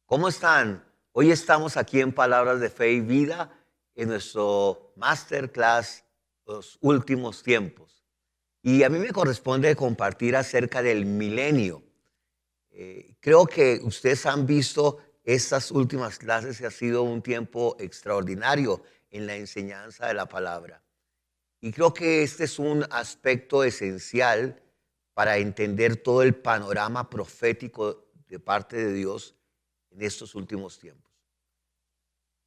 ¿Cómo están? Hoy estamos aquí en Palabras de Fe y Vida en nuestro masterclass Los Últimos Tiempos. Y a mí me corresponde compartir acerca del milenio. Creo que ustedes han visto estas últimas clases y ha sido un tiempo extraordinario en la enseñanza de la palabra. Y creo que este es un aspecto esencial para entender todo el panorama profético de parte de Dios en estos últimos tiempos.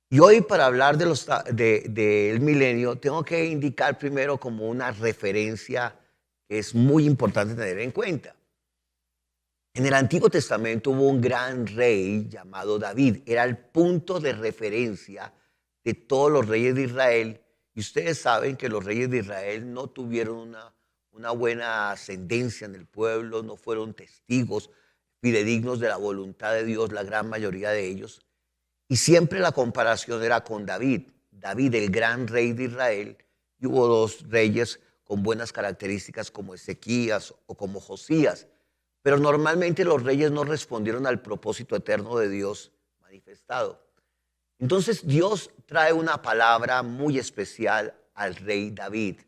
Y hoy para hablar del milenio tengo que indicar primero como una referencia que es muy importante tener en cuenta. En el Antiguo Testamento hubo un gran rey llamado David. Era el punto de referencia de todos los reyes de Israel. Y ustedes saben que los reyes de Israel no tuvieron una buena ascendencia en el pueblo, no fueron testigos fidedignos de la voluntad de Dios, la gran mayoría de ellos. Y siempre la comparación era con David. David, el gran rey de Israel, y hubo dos reyes con buenas características como Ezequías o como Josías. Pero normalmente los reyes no respondieron al propósito eterno de Dios manifestado. Entonces Dios trae una palabra muy especial al rey David.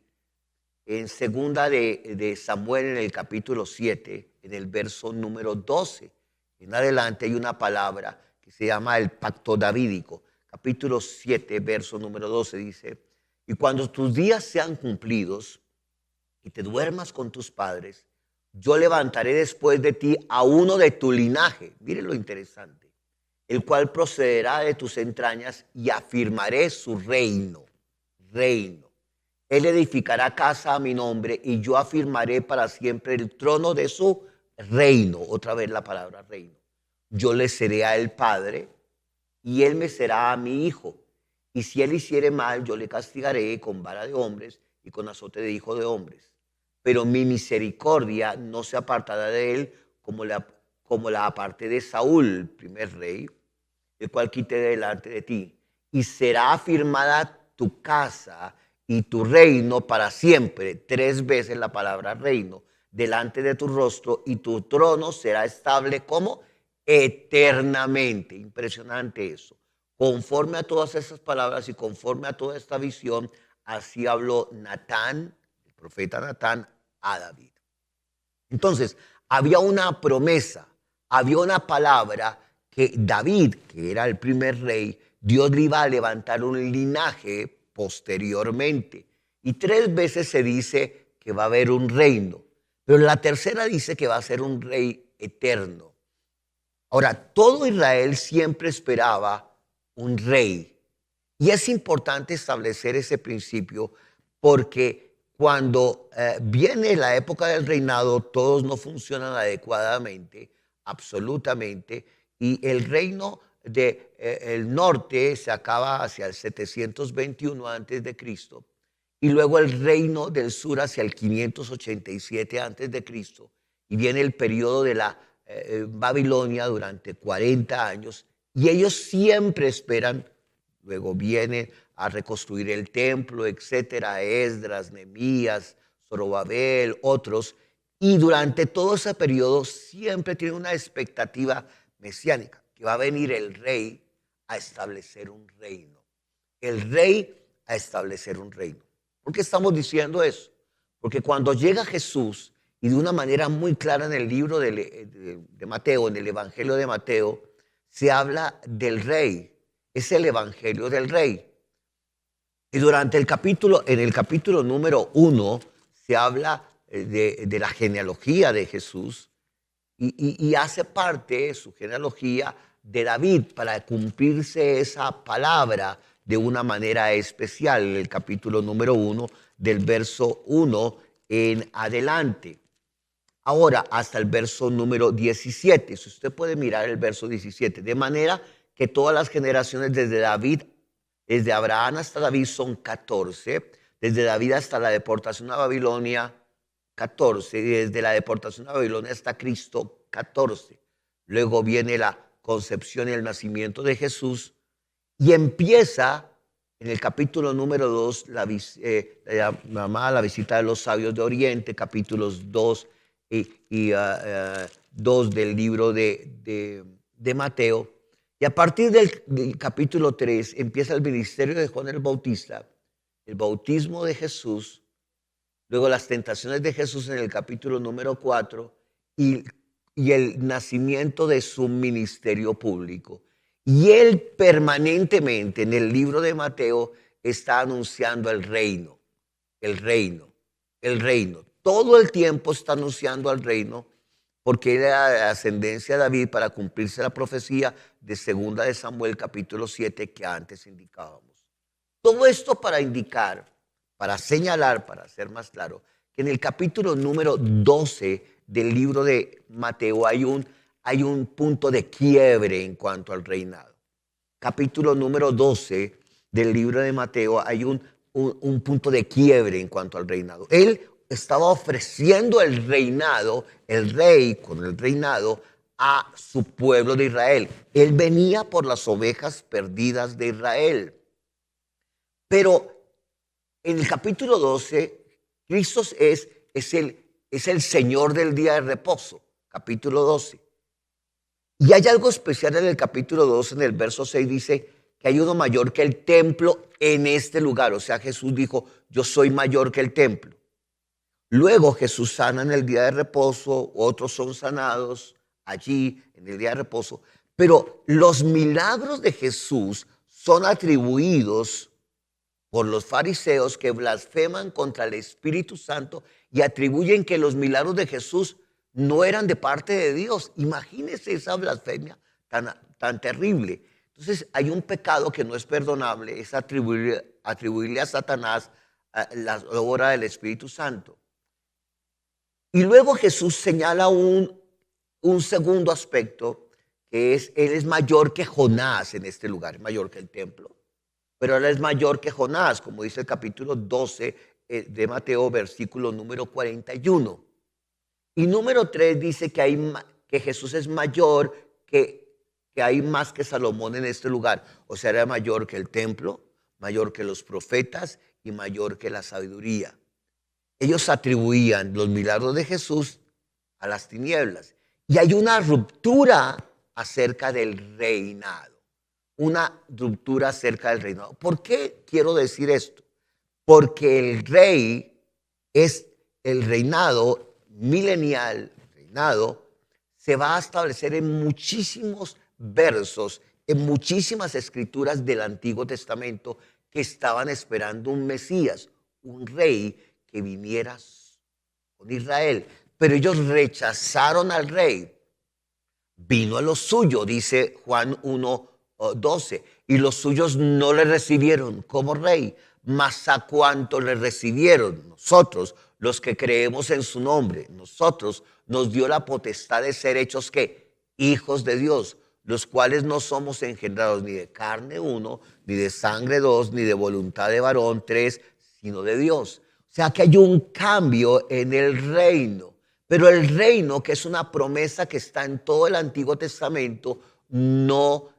En segunda de Samuel, en el capítulo 7, en el verso número 12, en adelante hay una palabra que se llama el pacto davídico. Capítulo 7, verso número 12 dice: y cuando tus días sean cumplidos y te duermas con tus padres, yo levantaré después de ti a uno de tu linaje, mire lo interesante, el cual procederá de tus entrañas y afirmaré su reino. Él edificará casa a mi nombre y yo afirmaré para siempre el trono de su reino. Otra vez la palabra reino. Yo le seré a él padre y él me será a mi hijo. Y si él hiciere mal, yo le castigaré con vara de hombres y con azote de hijo de hombres. Pero mi misericordia no se apartará de él como la aparté de Saúl, el primer rey, el cual quité delante de ti. Y será afirmada tu casa y tu reino para siempre. 3 veces la palabra reino delante de tu rostro, y tu trono será estable como eternamente. Impresionante eso. Conforme a todas esas palabras y conforme a toda esta visión, así habló Natán, el profeta Natán, a David. Entonces, había una promesa, había una palabra que David, que era el primer rey, Dios le iba a levantar un linaje posteriormente. Y 3 veces se dice que va a haber un reino, pero la tercera dice que va a ser un rey eterno. Ahora, todo Israel siempre esperaba un rey. Y es importante establecer ese principio porque cuando viene la época del reinado, todos no funcionan adecuadamente, absolutamente, y el reino del norte se acaba hacia el 721 antes de Cristo, y luego el reino del sur hacia el 587 antes de Cristo, y viene el periodo de la Babilonia durante 40 años, y ellos siempre esperan. Luego viene a reconstruir el templo, etcétera, Esdras, Nehemías, Zorobabel, otros. Y durante todo ese periodo siempre tiene una expectativa mesiánica, que va a venir el rey a establecer un reino. El rey a establecer un reino. ¿Por qué estamos diciendo eso? Porque cuando llega Jesús, y de una manera muy clara en el libro de Mateo, en el Evangelio de Mateo, se habla del rey. Es el evangelio del rey. Y en el capítulo número 1, se habla de la genealogía de Jesús y hace parte su genealogía de David para cumplirse esa palabra de una manera especial. En el capítulo número 1, del verso 1 en adelante. Ahora, hasta el verso número 17. Si usted puede mirar el verso 17. De manera que todas las generaciones desde Abraham hasta David son 14, desde David hasta la deportación a Babilonia, 14, y desde la deportación a Babilonia hasta Cristo, 14. Luego viene la concepción y el nacimiento de Jesús, y empieza en el capítulo número 2, la visita de los sabios de Oriente, capítulos 2 y 2 del libro de Mateo. Y a partir del capítulo 3 empieza el ministerio de Juan el Bautista, el bautismo de Jesús, luego las tentaciones de Jesús en el capítulo número 4 y, y el nacimiento de su ministerio público. Y él permanentemente en el libro de Mateo está anunciando el reino, el reino, el reino. Todo el tiempo está anunciando al reino porque era de ascendencia de David para cumplirse la profecía de 2 de Samuel capítulo 7 que antes indicábamos. Todo esto para indicar, para señalar, para ser más claro, que en el capítulo número 12 del libro de Mateo hay un punto de quiebre en cuanto al reinado. Capítulo número 12 del libro de Mateo hay un punto de quiebre en cuanto al reinado. Él estaba ofreciendo el reinado, el rey con el reinado, a su pueblo de Israel. Él venía por las ovejas perdidas de Israel. Pero en el capítulo 12, Cristo es el Señor del día de reposo, capítulo 12. Y hay algo especial en el capítulo 12, en el verso 6 dice que hay uno mayor que el templo en este lugar. O sea, Jesús dijo, yo soy mayor que el templo. Luego Jesús sana en el día de reposo, otros son sanados allí en el día de reposo. Pero los milagros de Jesús son atribuidos por los fariseos que blasfeman contra el Espíritu Santo y atribuyen que los milagros de Jesús no eran de parte de Dios. Imagínense esa blasfemia tan terrible. Entonces hay un pecado que no es perdonable, es atribuirle a Satanás la obra del Espíritu Santo. Y luego Jesús señala un segundo aspecto, que es, él es mayor que Jonás en este lugar, mayor que el templo. Pero él es mayor que Jonás, como dice el capítulo 12 de Mateo, versículo número 41. Y número 3 dice que Jesús es mayor, que hay más que Salomón en este lugar. O sea, era mayor que el templo, mayor que los profetas y mayor que la sabiduría. Ellos atribuían los milagros de Jesús a las tinieblas. Y hay una ruptura acerca del reinado. Una ruptura acerca del reinado. ¿Por qué quiero decir esto? Porque el rey es el reinado milenial, se va a establecer en muchísimos versos, en muchísimas escrituras del Antiguo Testamento que estaban esperando un Mesías, un rey que viniera con Israel. Pero ellos rechazaron al rey. Vino a lo suyo, dice Juan 1:12, y los suyos no le recibieron como rey, mas a cuanto le recibieron, nosotros, los que creemos en su nombre, nosotros nos dio la potestad de ser hechos, ¿qué? Hijos de Dios, los cuales no somos engendrados ni de carne uno, ni de sangre dos, ni de voluntad de varón tres, sino de Dios. O sea que hay un cambio en el reino. Pero el reino, que es una promesa que está en todo el Antiguo Testamento, no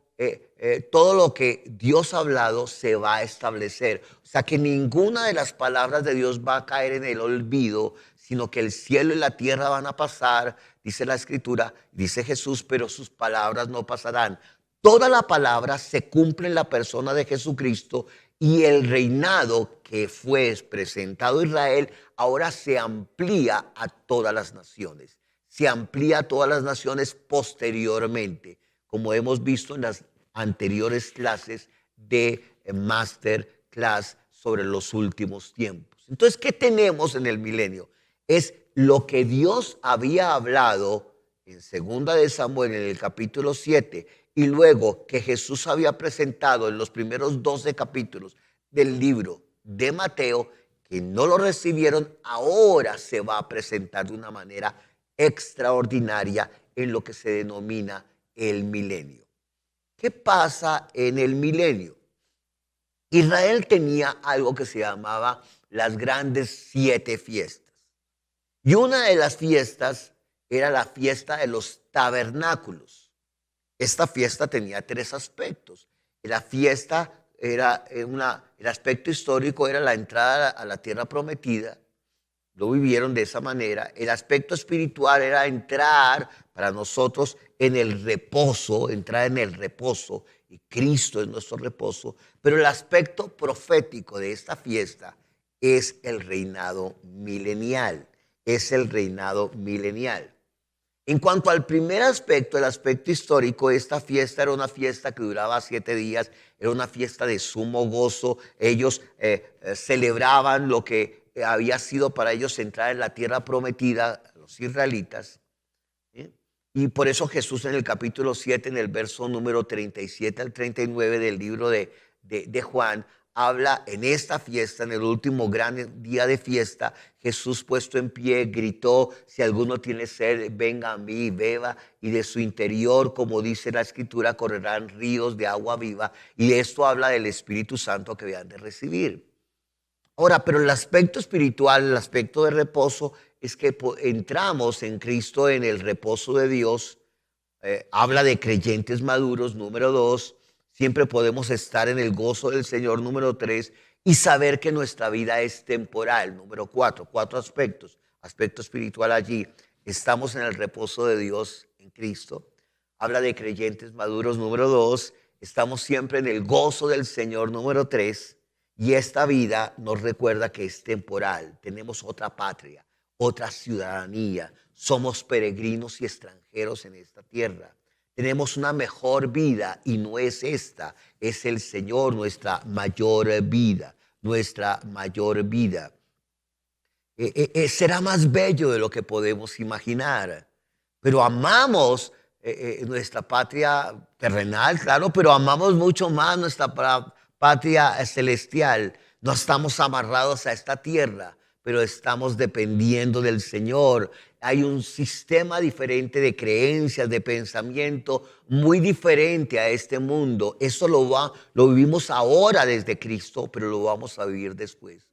todo lo que Dios ha hablado se va a establecer. O sea que ninguna de las palabras de Dios va a caer en el olvido, sino que el cielo y la tierra van a pasar, dice la Escritura, dice Jesús, pero sus palabras no pasarán. Toda la palabra se cumple en la persona de Jesucristo y el reinado que fue presentado a Israel ahora se amplía a todas las naciones. Se amplía a todas las naciones posteriormente, como hemos visto en las anteriores clases de Masterclass sobre los últimos tiempos. Entonces, ¿qué tenemos en el milenio? Es lo que Dios había hablado en 2 de Samuel, en el capítulo 7, y luego que Jesús había presentado en los primeros 12 capítulos del libro de Mateo, que no lo recibieron, ahora se va a presentar de una manera extraordinaria en lo que se denomina el milenio. ¿Qué pasa en el milenio? Israel tenía algo que se llamaba las grandes 7 fiestas. Y una de las fiestas era la fiesta de los tabernáculos. Esta fiesta tenía 3 aspectos. La fiesta el aspecto histórico era la entrada a la tierra prometida. lo vivieron de esa manera. El aspecto espiritual era entrar para nosotros en el reposo, entrar en el reposo, y Cristo es nuestro reposo. Pero el aspecto profético de esta fiesta es el reinado milenial, es el reinado milenial. En cuanto al primer aspecto, el aspecto histórico, esta fiesta era una fiesta que duraba 7 días, era una fiesta de sumo gozo. Ellos celebraban lo que había sido para ellos entrar en la tierra prometida, los israelitas. ¿Sí? Y por eso Jesús en el capítulo 7, en el verso número 37 al 39 del libro de Juan, habla en esta fiesta, en el último gran día de fiesta. Jesús puesto en pie gritó: si alguno tiene sed, venga a mí y beba, y de su interior, como dice la Escritura, correrán ríos de agua viva. Y esto habla del Espíritu Santo que habían de recibir. Ahora, pero el aspecto espiritual, el aspecto de reposo, es que entramos en Cristo en el reposo de Dios. Habla de creyentes maduros, número 2. Siempre podemos estar en el gozo del Señor, número 3, y saber que nuestra vida es temporal, número 4. 4 aspectos. Aspecto espiritual allí. Estamos en el reposo de Dios en Cristo. Habla de creyentes maduros, número 2. Estamos siempre en el gozo del Señor, número 3. Y esta vida nos recuerda que es temporal. Tenemos otra patria, otra ciudadanía. Somos peregrinos y extranjeros en esta tierra. Tenemos una mejor vida y no es esta, es el Señor nuestra mayor vida, nuestra mayor vida. Será más bello de lo que podemos imaginar, pero amamos nuestra patria terrenal, claro, pero amamos mucho más nuestra patria celestial. No estamos amarrados a esta tierra, pero estamos dependiendo del Señor. Hay un sistema diferente de creencias, de pensamiento, muy diferente a este mundo. Eso lo vivimos ahora desde Cristo, pero lo vamos a vivir después.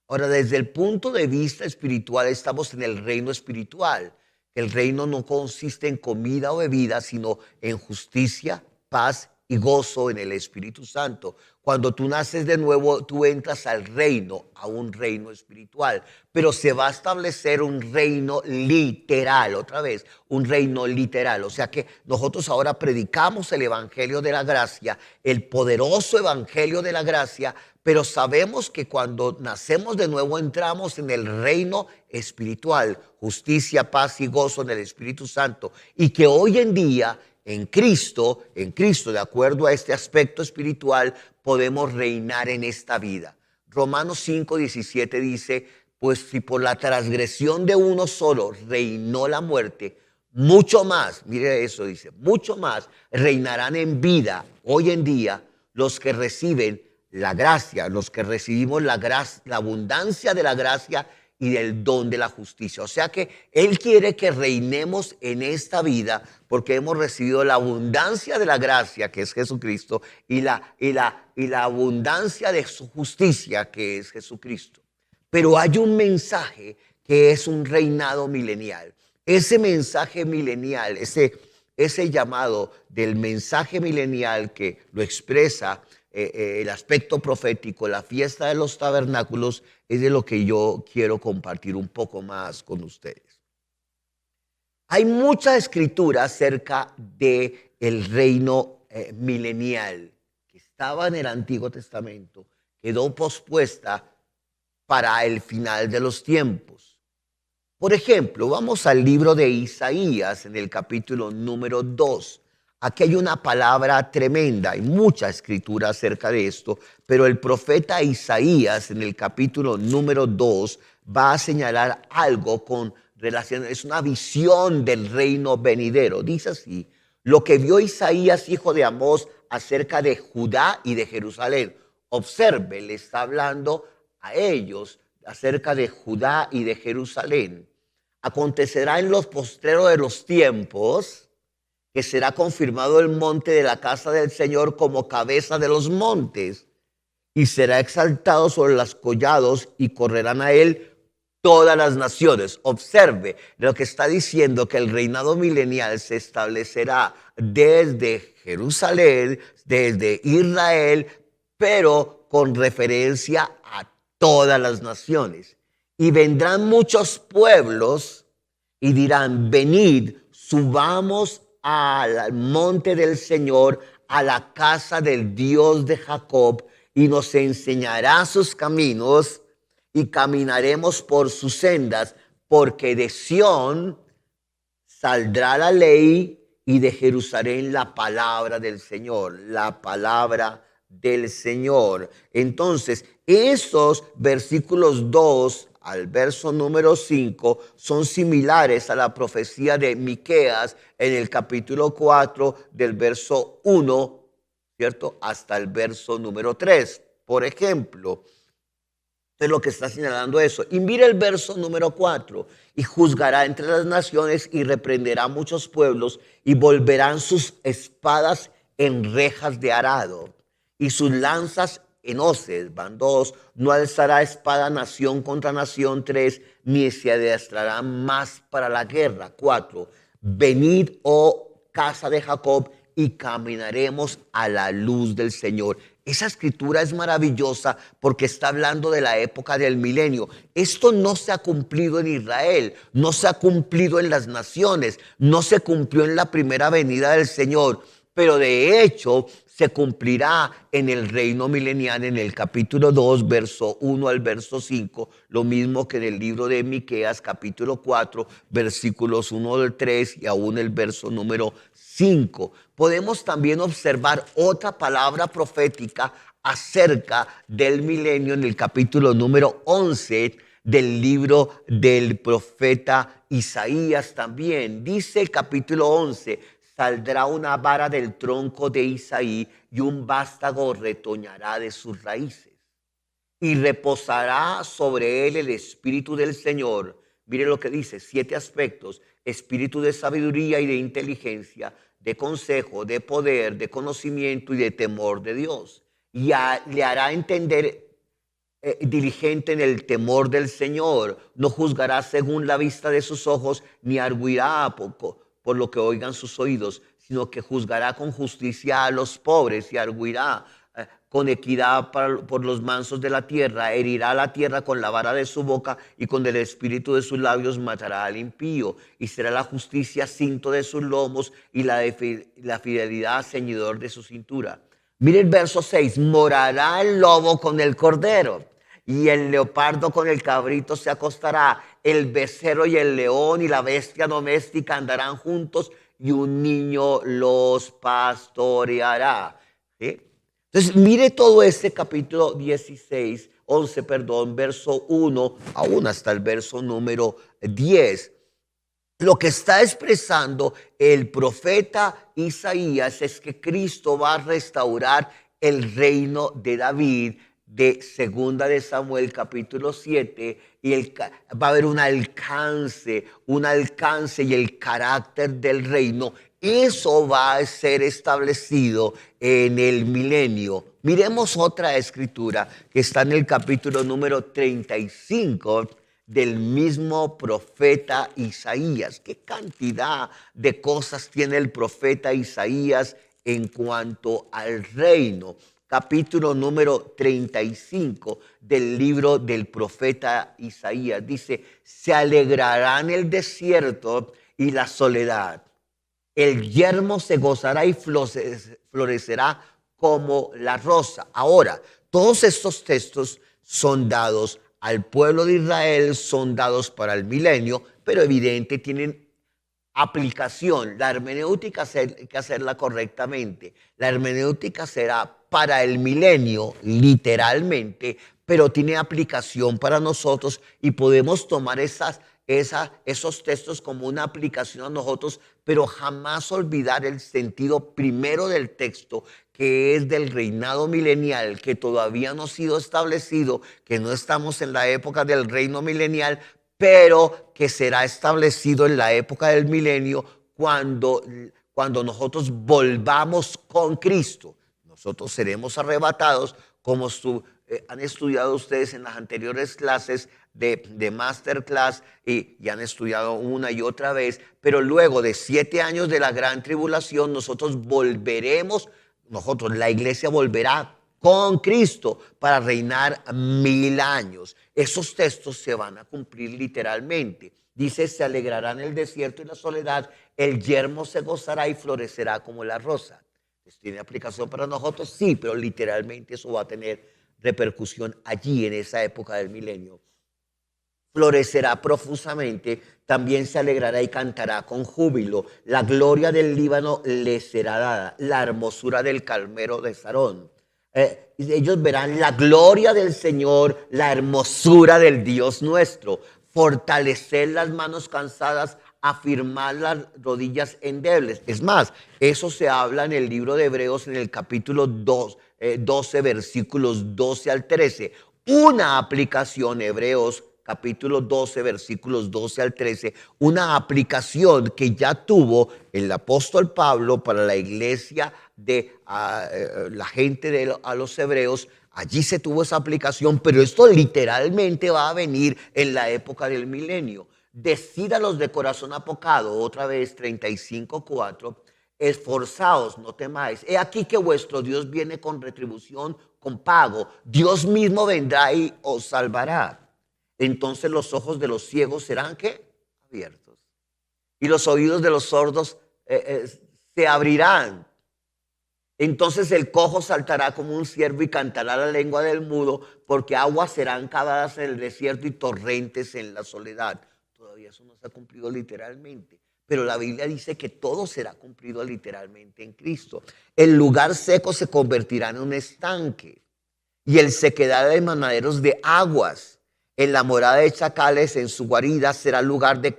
Ahora, desde el punto de vista espiritual, estamos en el reino espiritual. El reino no consiste en comida o bebida, sino en justicia, paz y gozo en el Espíritu Santo. Cuando tú naces de nuevo, tú entras al reino, a un reino espiritual. Pero se va a establecer un reino literal, otra vez, un reino literal. O sea que nosotros ahora predicamos el evangelio de la gracia, el poderoso evangelio de la gracia, pero sabemos que cuando nacemos de nuevo entramos en el reino espiritual, justicia, paz y gozo en el Espíritu Santo. Y que hoy en día en Cristo, de acuerdo a este aspecto espiritual, podemos reinar en esta vida. Romanos 5:17 dice: pues si por la transgresión de uno solo reinó la muerte, mucho más, mire eso, dice, mucho más reinarán en vida hoy en día los que reciben la gracia, los que recibimos la gracia, la abundancia de la gracia y del don de la justicia. O sea que Él quiere que reinemos en esta vida porque hemos recibido la abundancia de la gracia, que es Jesucristo, y la abundancia de su justicia, que es Jesucristo. Pero hay un mensaje que es un reinado milenial. Ese mensaje milenial, ese llamado del mensaje milenial que lo expresa el aspecto profético, la fiesta de los tabernáculos, es de lo que yo quiero compartir un poco más con ustedes. Hay mucha escritura acerca del reino milenial que estaba en el Antiguo Testamento, quedó pospuesta para el final de los tiempos. Por ejemplo, vamos al libro de Isaías en el capítulo número 2. Aquí hay una palabra tremenda, hay mucha escritura acerca de esto, pero el profeta Isaías en el capítulo número 2 va a señalar algo con relación, es una visión del reino venidero. Dice así: lo que vio Isaías, hijo de Amós, acerca de Judá y de Jerusalén. Observe, le está hablando a ellos acerca de Judá y de Jerusalén. Acontecerá en los postreros de los tiempos que será confirmado el monte de la casa del Señor como cabeza de los montes, y será exaltado sobre los collados, y correrán a él todas las naciones. Observe lo que está diciendo, que el reinado milenial se establecerá desde Jerusalén, desde Israel, pero con referencia a todas las naciones. Y vendrán muchos pueblos y dirán, venid, subamos al monte del Señor, a la casa del Dios de Jacob, y nos enseñará sus caminos y caminaremos por sus sendas, porque de Sión saldrá la ley y de Jerusalén la palabra del Señor, la palabra del Señor. Entonces, esos versículos 2 al verso número 5 son similares a la profecía de Miqueas en el capítulo 4 del verso 1, ¿cierto? Hasta el verso número 3. Por ejemplo, es lo que está señalando eso. Y mira el verso número 4. Y juzgará entre las naciones y reprenderá a muchos pueblos y volverán sus espadas en rejas de arado y sus lanzas en hoces. Van 2. No alzará espada nación contra nación. 3. Ni se adiestrará más para la guerra. 4. Venid, oh casa de Jacob, y caminaremos a la luz del Señor. Esa escritura es maravillosa porque está hablando de la época del milenio. Esto no se ha cumplido en Israel, no se ha cumplido en las naciones, no se cumplió en la primera venida del Señor, pero de hecho se cumplirá en el reino milenial en el capítulo 2, verso 1 al verso 5, lo mismo que en el libro de Miqueas, capítulo 4, versículos 1 al 3 y aún el verso número 5. Podemos también observar otra palabra profética acerca del milenio en el capítulo número 11 del libro del profeta Isaías también. Dice el capítulo 11, saldrá una vara del tronco de Isaí y un vástago retoñará de sus raíces. Y reposará sobre él el espíritu del Señor. Mire lo que dice, 7 aspectos: espíritu de sabiduría y de inteligencia, de consejo, de poder, de conocimiento y de temor de Dios. Y le hará entender diligente en el temor del Señor. No juzgará según la vista de sus ojos, ni arguirá por lo que oigan sus oídos, sino que juzgará con justicia a los pobres y arguirá con equidad por los mansos de la tierra. Herirá la tierra con la vara de su boca y con el espíritu de sus labios matará al impío. Y será la justicia cinto de sus lomos y la fidelidad ceñidor de su cintura. Mire el verso 6. Morará el lobo con el cordero y el leopardo con el cabrito se acostará. El becerro y el león y la bestia doméstica andarán juntos y un niño los pastoreará. ¿Sí? Entonces, mire todo este capítulo 11, verso 1, aún hasta el verso número 10. Lo que está expresando el profeta Isaías es que Cristo va a restaurar el reino de David, de segunda de Samuel capítulo 7, y va a haber un alcance y el carácter del reino. Eso va a ser establecido en el milenio. Miremos otra escritura que está en el capítulo número 35 del mismo profeta Isaías. ¿Qué cantidad de cosas tiene el profeta Isaías en cuanto al reino? Capítulo número 35 del libro del profeta Isaías. Dice, se alegrarán el desierto y la soledad. El yermo se gozará y florecerá como la rosa. Ahora, todos estos textos son dados al pueblo de Israel, son dados para el milenio, pero evidente tienen aplicación. La hermenéutica hay que hacerla correctamente. La hermenéutica será para el milenio, literalmente, pero tiene aplicación para nosotros y podemos tomar esos textos como una aplicación a nosotros, pero jamás olvidar el sentido primero del texto, que es del reinado milenial, que todavía no ha sido establecido, que no estamos en la época del reino milenial, pero que será establecido en la época del milenio cuando nosotros volvamos con Cristo. Nosotros seremos arrebatados, como han estudiado ustedes en las anteriores clases de Masterclass y han estudiado una y otra vez, pero luego de 7 años de la gran tribulación, nosotros, la iglesia volverá con Cristo para reinar 1000 años. Esos textos se van a cumplir literalmente. Dice, se alegrará en el desierto y la soledad, el yermo se gozará y florecerá como la rosa. ¿Tiene aplicación para nosotros? Sí, pero literalmente eso va a tener repercusión allí en esa época del milenio. Florecerá profusamente, también se alegrará y cantará con júbilo. La gloria del Líbano le será dada, la hermosura del Carmelo de Sarón. Ellos verán la gloria del Señor, la hermosura del Dios nuestro. Fortalecer las manos cansadas, afirmar las rodillas endebles. Es más, eso se habla en el libro de Hebreos en el capítulo 12, versículos 12 al 13. Una aplicación, Hebreos capítulo 12, versículos 12 al 13, una aplicación que ya tuvo el apóstol Pablo para la iglesia de la gente a los hebreos. Allí se tuvo esa aplicación, pero esto literalmente va a venir en la época del milenio. Decid a los de corazón apocado, otra vez 35:4, esforzaos, no temáis. He aquí que vuestro Dios viene con retribución, con pago. Dios mismo vendrá y os salvará. Entonces los ojos de los ciegos serán, ¿qué? Abiertos. Y los oídos de los sordos se abrirán. Entonces el cojo saltará como un ciervo y cantará la lengua del mudo, porque aguas serán cavadas en el desierto y torrentes en la soledad. Todavía eso no se ha cumplido literalmente, pero la Biblia dice que todo será cumplido literalmente en Cristo. El lugar seco se convertirá en un estanque y el sequedad de manaderos de aguas. En la morada de chacales, en su guarida será lugar de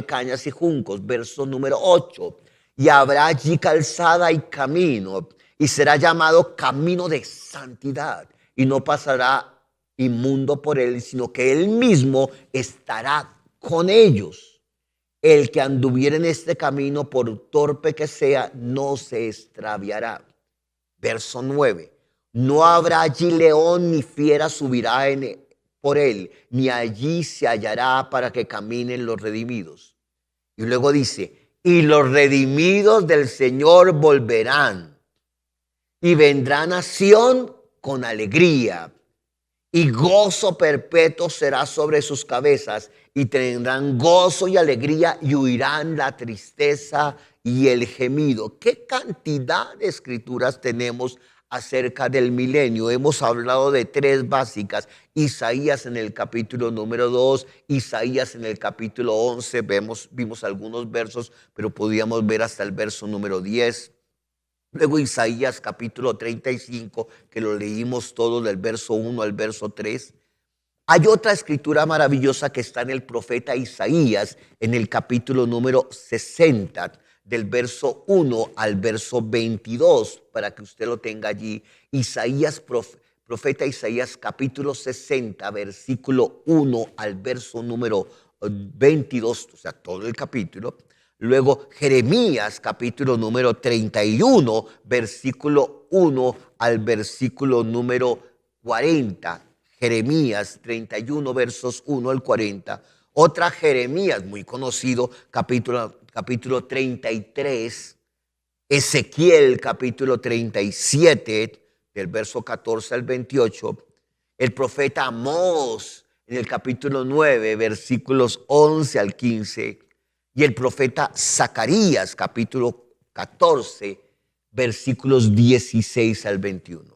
cañas y juncos. Verso número 8. Y habrá allí calzada y camino, y será llamado camino de santidad, y no pasará inmundo por él, sino que él mismo estará con ellos. El que anduviera en este camino, por torpe que sea, no se extraviará. Verso 9. No habrá allí león ni fiera subirá por él, ni allí se hallará para que caminen los redimidos. Y luego dice, y los redimidos del Señor volverán y vendrán a Sión con alegría, y gozo perpetuo será sobre sus cabezas, y tendrán gozo y alegría, y huirán la tristeza y el gemido. ¿Qué cantidad de escrituras tenemos acerca del milenio? Hemos hablado de 3 básicas: Isaías en el capítulo número 2, Isaías en el capítulo 11, vimos algunos versos, pero podíamos ver hasta el verso número 10. Luego Isaías capítulo 35, que lo leímos todo del verso 1 al verso 3. Hay otra escritura maravillosa que está en el profeta Isaías, en el capítulo número 60, del verso 1 al verso 22, para que usted lo tenga allí. Isaías, profeta Isaías, capítulo 60, versículo 1 al verso número 22, o sea, todo el capítulo. Luego Jeremías, capítulo número 31, versículo 1 al versículo número 40. Jeremías 31, versos 1 al 40. Otra Jeremías, muy conocido, capítulo 33. Ezequiel, capítulo 37, del verso 14 al 28. El profeta Amós, en el capítulo 9, versículos 11 al 15. Y el profeta Zacarías, capítulo 14, versículos 16 al 21.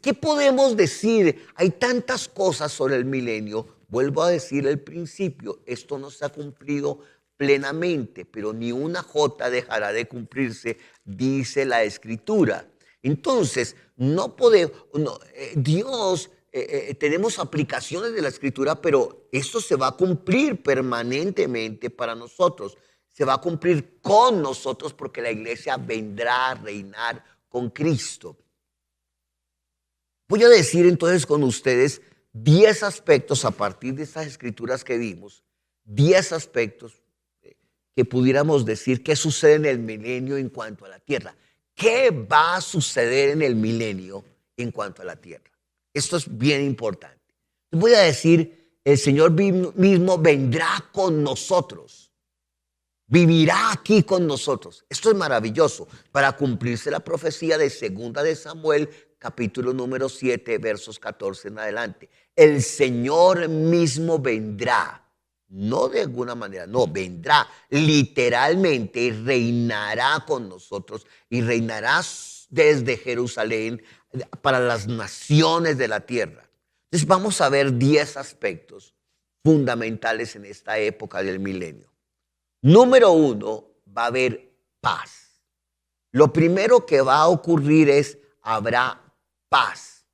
¿Qué podemos decir? Hay tantas cosas sobre el milenio. Vuelvo a decir al principio, esto no se ha cumplido plenamente, pero ni una jota dejará de cumplirse, dice la Escritura. Entonces, no podemos, Dios, tenemos aplicaciones de la Escritura, pero esto se va a cumplir permanentemente para nosotros. Se va a cumplir con nosotros porque la iglesia vendrá a reinar con Cristo. Voy a decir entonces con ustedes 10 aspectos a partir de estas escrituras que vimos, 10 aspectos que pudiéramos decir qué sucede en el milenio en cuanto a la tierra. ¿Qué va a suceder en el milenio en cuanto a la tierra? Esto es bien importante. Voy a decir, el Señor mismo vendrá con nosotros. Vivirá aquí con nosotros. Esto es maravilloso para cumplirse la profecía de segunda de Samuel, capítulo número 7, versos 14 en adelante. El Señor mismo vendrá. No de alguna manera, no, vendrá literalmente y reinará con nosotros y reinará desde Jerusalén para las naciones de la tierra. Entonces vamos a ver 10 aspectos fundamentales en esta época del milenio. Número 1, va a haber paz. Lo primero que va a ocurrir es, habrá paz.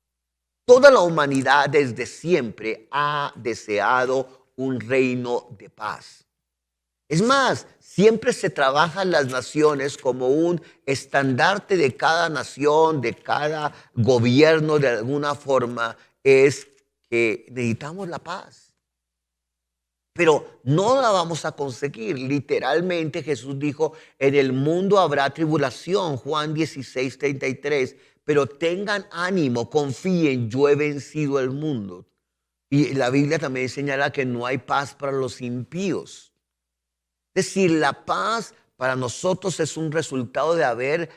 Toda la humanidad desde siempre ha deseado un reino de paz. Es más, siempre se trabaja en las naciones como un estandarte de cada nación, de cada gobierno, de alguna forma, es que necesitamos la paz. Pero no la vamos a conseguir. Literalmente Jesús dijo, en el mundo habrá tribulación, Juan 16:33, pero tengan ánimo, confíen, yo he vencido el mundo. Y la Biblia también señala que no hay paz para los impíos. Es decir, la paz para nosotros es un resultado de haber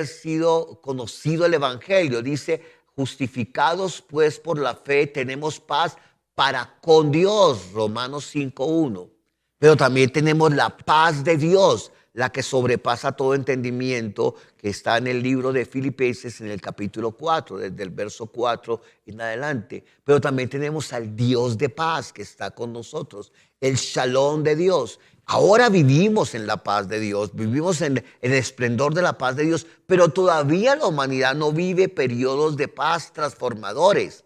sido conocido el Evangelio. Dice, justificados pues por la fe tenemos paz para con Dios, Romanos 5:1. Pero también tenemos la paz de Dios, la que sobrepasa todo entendimiento, que está en el libro de Filipenses en el capítulo 4, desde el verso 4 en adelante. Pero también tenemos al Dios de paz que está con nosotros, el Shalom de Dios. Ahora vivimos en la paz de Dios, vivimos en el esplendor de la paz de Dios, pero todavía la humanidad no vive periodos de paz transformadores.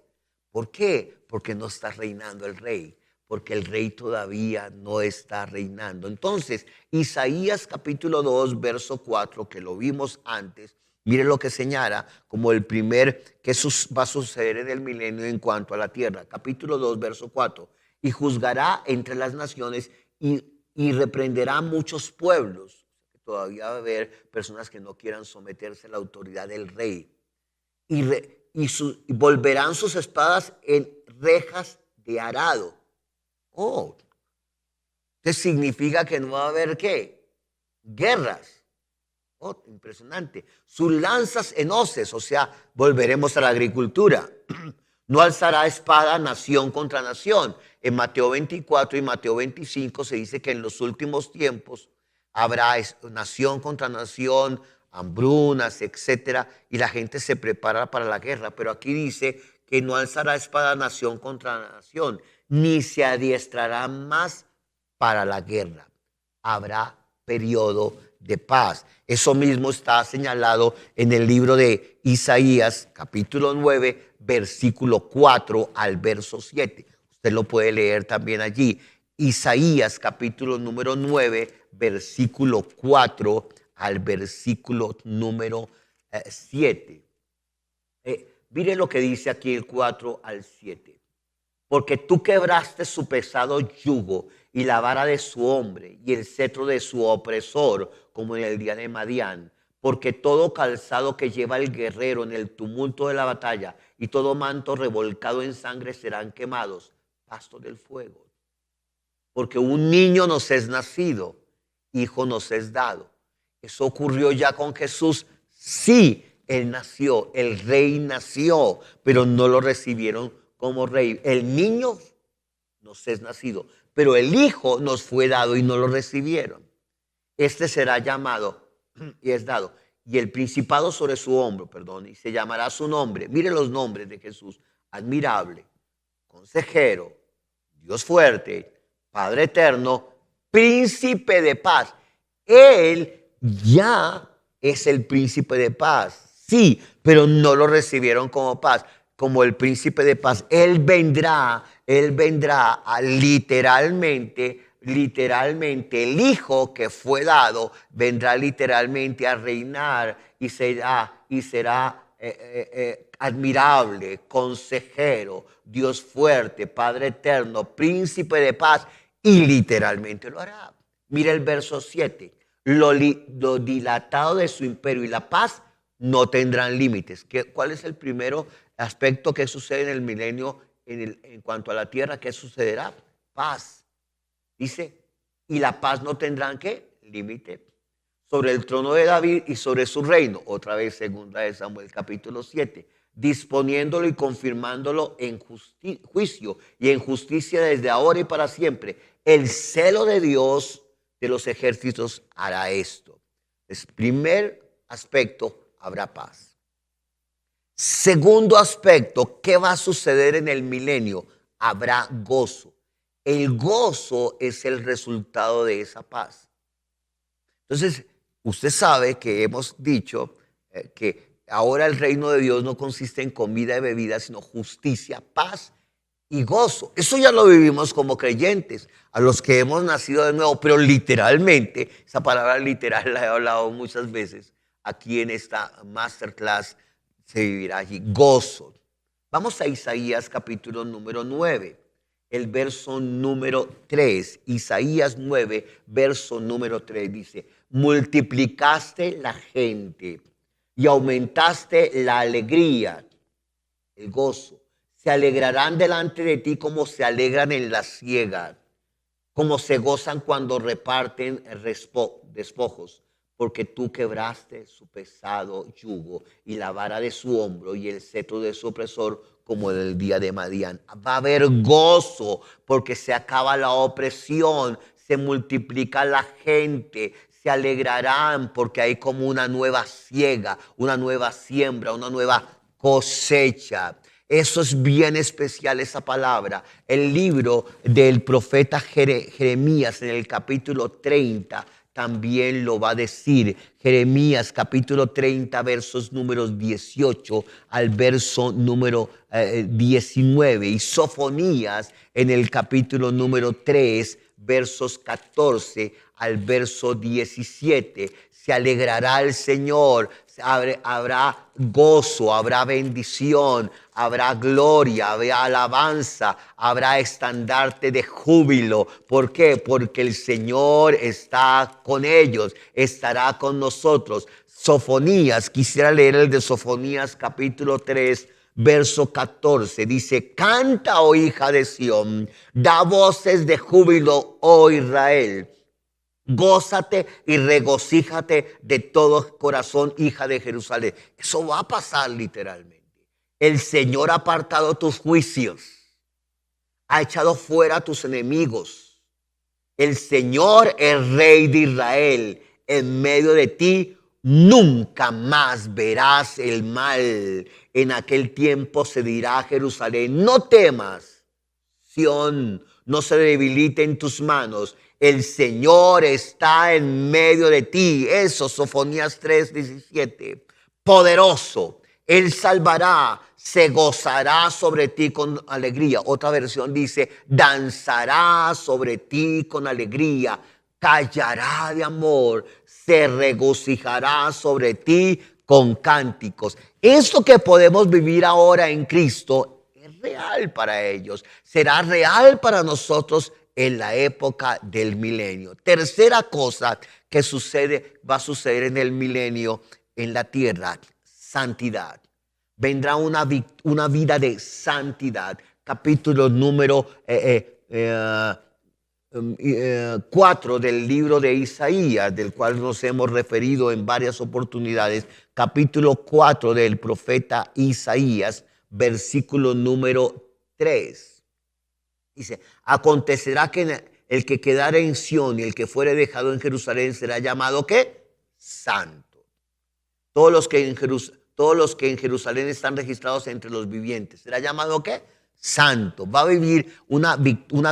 ¿Por qué? Porque no está reinando el rey, porque el rey todavía no está reinando. Entonces, Isaías capítulo 2, verso 4, que lo vimos antes, mire lo que señala como el primer que va a suceder en el milenio en cuanto a la tierra. Capítulo 2, verso 4. Y juzgará entre las naciones y reprenderá muchos pueblos. Todavía va a haber personas que no quieran someterse a la autoridad del rey. Y volverán sus espadas en rejas de arado. Oh, esto significa que no va a haber ¿qué? Guerras. Oh, impresionante. Sus lanzas en hoces, o sea, volveremos a la agricultura. No alzará espada nación contra nación. En Mateo 24 y Mateo 25 se dice que en los últimos tiempos habrá nación contra nación, hambrunas, etcétera, y la gente se prepara para la guerra. Pero aquí dice que no alzará espada nación contra nación, ni se adiestrará más para la guerra. Habrá periodo de paz. Eso mismo está señalado en el libro de Isaías, capítulo 9, versículo 4 al verso 7. Usted lo puede leer también allí. Isaías, capítulo número 9, versículo 4 al versículo número 7. Mire lo que dice aquí el 4 al 7. Porque tú quebraste su pesado yugo y la vara de su hombre y el cetro de su opresor, como en el día de Madián. Porque todo calzado que lleva el guerrero en el tumulto de la batalla y todo manto revolcado en sangre serán quemados, pasto del fuego. Porque un niño nos es nacido, hijo nos es dado. Eso ocurrió ya con Jesús. Sí, él nació, el rey nació, pero no lo recibieron como rey. El niño nos es nacido, pero el hijo nos fue dado y no lo recibieron. Este será llamado y es dado, y el principado sobre su hombro, y se llamará su nombre. Mire los nombres de Jesús: admirable, consejero, Dios fuerte, Padre eterno, príncipe de paz. Él ya es el príncipe de paz, sí, pero no lo recibieron como paz, como el príncipe de paz. Él vendrá a literalmente, el hijo que fue dado, vendrá literalmente a reinar y será admirable, consejero, Dios fuerte, Padre eterno, príncipe de paz, y literalmente lo hará. Mira el verso 7. Lo dilatado de su imperio y la paz no tendrán límites. ¿Cuál es el primero aspecto que sucede en el milenio en cuanto a la tierra? ¿Qué sucederá? Paz. Dice, y la paz no tendrán ¿qué? Límite. Sobre el trono de David y sobre su reino. Otra vez, segunda de Samuel, capítulo 7. Disponiéndolo y confirmándolo en juicio y en justicia desde ahora y para siempre. El celo de Dios de los ejércitos hará esto. Es primer aspecto, habrá paz. Segundo aspecto, ¿qué va a suceder en el milenio? Habrá gozo. El gozo es el resultado de esa paz. Entonces, usted sabe que hemos dicho que ahora el reino de Dios no consiste en comida y bebida, sino justicia, paz y gozo. Eso ya lo vivimos como creyentes, a los que hemos nacido de nuevo, pero literalmente, esa palabra literal la he hablado muchas veces, aquí en esta masterclass se vivirá allí, gozo. Vamos a Isaías capítulo número 9, el verso número 3. Isaías 9, verso número 3 dice: multiplicaste la gente y aumentaste la alegría, el gozo. Se alegrarán delante de ti como se alegran en la siega, como se gozan cuando reparten despojos, porque tú quebraste su pesado yugo y la vara de su hombro y el cetro de su opresor como en el día de Madián. Va a haber gozo porque se acaba la opresión, se multiplica la gente, se alegrarán porque hay como una nueva siega, una nueva siembra, una nueva cosecha. Eso es bien especial, esa palabra. El libro del profeta Jeremías en el capítulo 30 también lo va a decir. Jeremías capítulo 30 versos números 18 al verso número 19. Y Sofonías en el capítulo número 3 versos 14 al verso 17. Se alegrará el Señor, habrá gozo, habrá bendición, habrá gloria, habrá alabanza, habrá estandarte de júbilo. ¿Por qué? Porque el Señor está con ellos, estará con nosotros. Sofonías, quisiera leer el de Sofonías capítulo 3, verso 14, dice: canta, oh hija de Sión, da voces de júbilo, oh Israel. Gózate y regocíjate de todo corazón, hija de Jerusalén. Eso va a pasar literalmente. El Señor ha apartado tus juicios, ha echado fuera a tus enemigos. El Señor es Rey de Israel. En medio de ti nunca más verás el mal. En aquel tiempo se dirá a Jerusalén: no temas, Sión, no se debilite en tus manos. El Señor está en medio de ti. Eso, Sofonías 3:17. Poderoso, Él salvará, se gozará sobre ti con alegría. Otra versión dice: danzará sobre ti con alegría, callará de amor, se regocijará sobre ti con cánticos. Esto que podemos vivir ahora en Cristo es real para ellos. Será real para nosotros en la época del milenio. Tercera cosa que va a suceder en el milenio en la tierra: santidad. Vendrá una vida de santidad. Capítulo número 4 del libro de Isaías, del cual nos hemos referido en varias oportunidades. Capítulo 4 del profeta Isaías, versículo número 3. Dice: acontecerá que el que quedare en Sión y el que fuere dejado en Jerusalén será llamado ¿qué? Santo. Todos los que en Jerusalén están registrados entre los vivientes será llamado ¿qué? Santo. Va a vivir una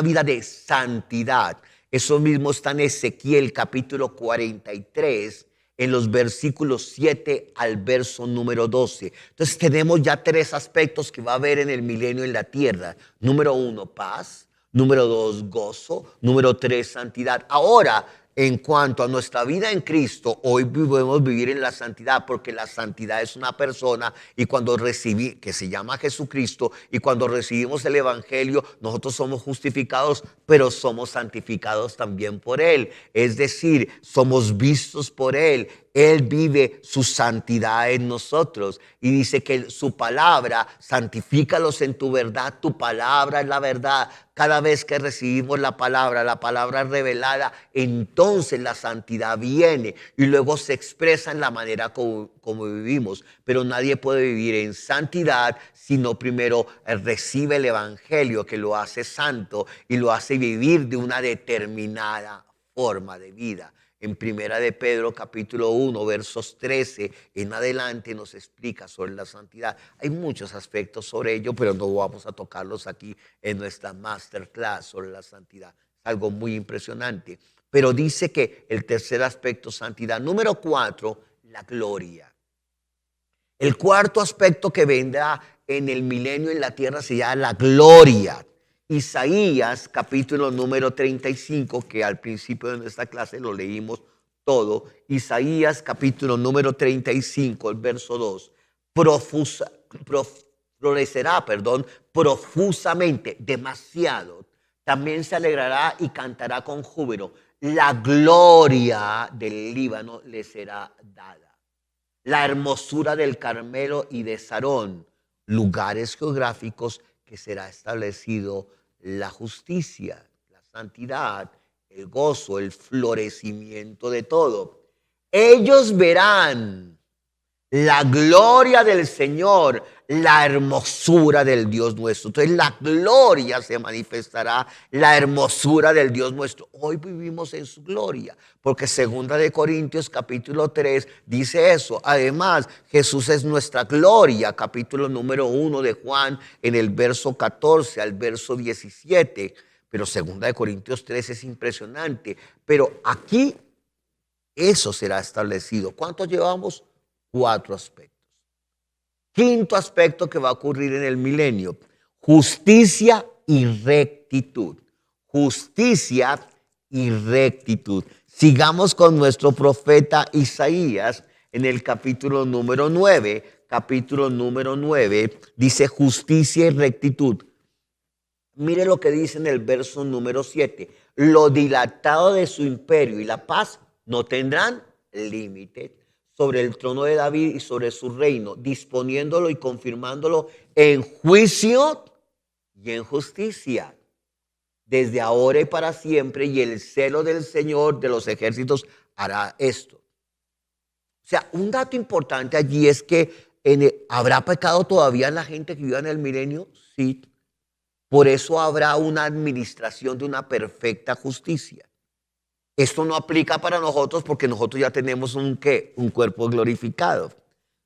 vida de santidad. Eso mismo está en Ezequiel capítulo 43, en los versículos 7 al verso número 12. Entonces tenemos ya 3 aspectos que va a haber en el milenio en la tierra. Número 1, paz. Número 2, gozo. Número 3, santidad. Ahora, en cuanto a nuestra vida en Cristo, hoy podemos vivir en la santidad, porque la santidad es una persona, y cuando que se llama Jesucristo, y cuando recibimos el evangelio, nosotros somos justificados, pero somos santificados también por Él. Es decir, somos vistos por Él. Él vive su santidad en nosotros. Y dice que su palabra, santifícalos en tu verdad, tu palabra es la verdad. Cada vez que recibimos la palabra revelada, entonces la santidad viene y luego se expresa en la manera como vivimos. Pero nadie puede vivir en santidad si no primero recibe el evangelio que lo hace santo y lo hace vivir de una determinada forma de vida. En Primera de Pedro capítulo 1 versos 13 en adelante nos explica sobre la santidad. Hay muchos aspectos sobre ello, pero no vamos a tocarlos aquí en nuestra masterclass sobre la santidad. Es algo muy impresionante. Pero dice que el tercer aspecto, santidad. Número 4, la gloria. El cuarto aspecto que vendrá en el milenio en la tierra se llama la gloria. Isaías capítulo número 35, que al principio de nuestra clase lo leímos todo. Isaías capítulo número 35, el verso 2. Florecerá, profusamente, demasiado. También se alegrará y cantará con júbilo. La gloria del Líbano le será dada. La hermosura del Carmelo y de Sarón, lugares geográficos que será establecido la justicia, la santidad, el gozo, el florecimiento de todo. Ellos verán la gloria del Señor, la hermosura del Dios nuestro. Entonces la gloria se manifestará, la hermosura del Dios nuestro. Hoy vivimos en su gloria, porque 2 Corintios capítulo 3 dice eso. Además, Jesús es nuestra gloria, capítulo número 1 de Juan, en el verso 14 al verso 17. Pero 2 Corintios 3 es impresionante. Pero aquí eso será establecido. ¿Cuántos llevamos? 4 aspectos. Quinto aspecto que va a ocurrir en el milenio: justicia y rectitud. Justicia y rectitud. Sigamos con nuestro profeta Isaías en el capítulo número 9. Capítulo número 9 dice justicia y rectitud. Mire lo que dice en el verso número 7. Lo dilatado de su imperio y la paz no tendrán límite sobre el trono de David y sobre su reino, disponiéndolo y confirmándolo en juicio y en justicia, desde ahora y para siempre, y el celo del Señor de los ejércitos hará esto. O sea, un dato importante allí es que ¿habrá pecado todavía en la gente que viva en el milenio? Sí. Por eso habrá una administración de una perfecta justicia. Esto no aplica para nosotros porque nosotros ya tenemos un cuerpo glorificado.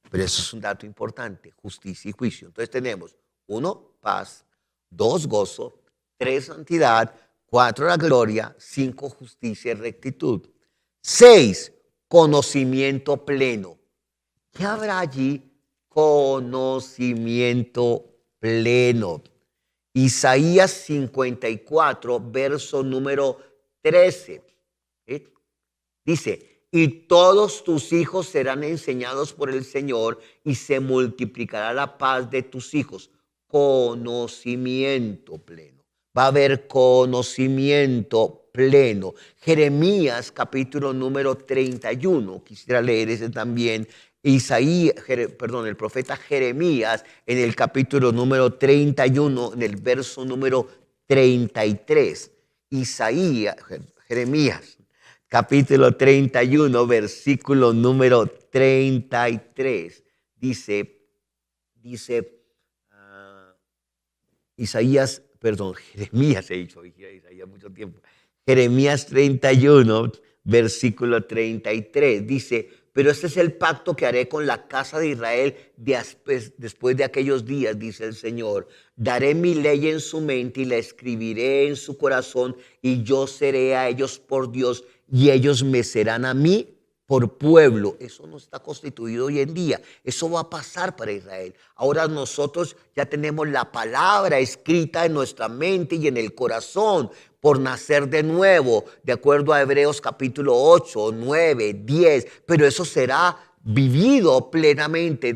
Pero eso es un dato importante, justicia y juicio. Entonces tenemos 1, paz; 2, gozo; 3, santidad; 4, la gloria; 5, justicia y rectitud; 6, conocimiento pleno. ¿Qué habrá allí? Conocimiento pleno. Isaías 54, verso número 13. Dice, y todos tus hijos serán enseñados por el Señor y se multiplicará la paz de tus hijos. Conocimiento pleno. Va a haber conocimiento pleno. Jeremías capítulo número 31. Quisiera leer ese también. El profeta Jeremías en el capítulo número 31, en el verso número 33. Jeremías capítulo 31, versículo número 33. Dice Jeremías, he dicho Isaías mucho tiempo. Jeremías 31, versículo 33. Dice, pero este es el pacto que haré con la casa de Israel después de aquellos días, dice el Señor. Daré mi ley en su mente y la escribiré en su corazón, y yo seré a ellos por Dios y ellos me serán a mí por pueblo. Eso no está constituido hoy en día. Eso va a pasar para Israel. Ahora nosotros ya tenemos la palabra escrita en nuestra mente y en el corazón por nacer de nuevo, de acuerdo a Hebreos capítulo 8, 9, 10. Pero eso será vivido plenamente